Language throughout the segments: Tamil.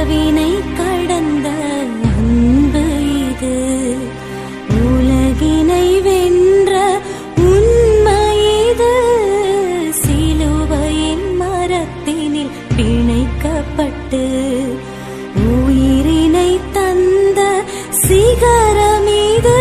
உறவினை கடந்த அன்பு இது, உலகினை வென்ற உண்மை இது. சிலுவையின் மரத்தினில் பிணைக்கப்பட்டு உயிரினை தந்த சிகரம் இது.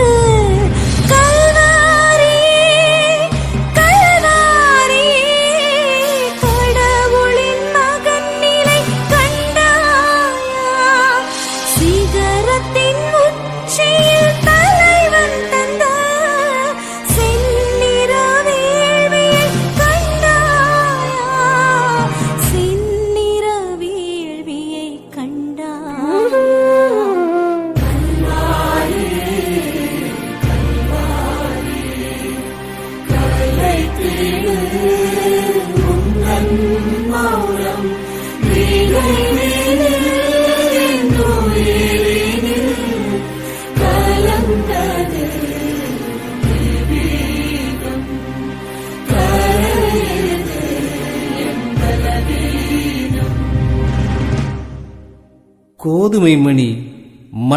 கோதுமை மணி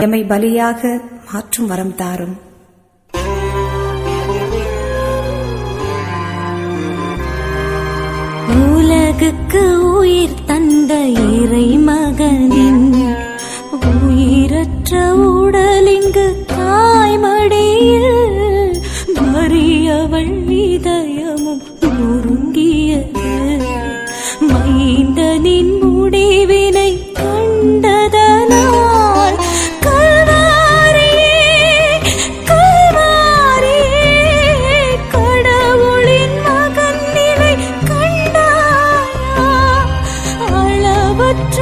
எமை பலியாக மாற்றும் வரம் தாரும். உலகுக்கு உயிர் தந்த இறை மகனின் உயிரற்ற உடலிங்கு தாய்மடியில் மறியவள் இதயமும் நொறுங்கியது. மைந்தனின் முடிவினை கண்டதனால் கல்வாரியே கல்வாரியே கடவுளின் மகன் நிலை கண்டாயா. அளவற்ற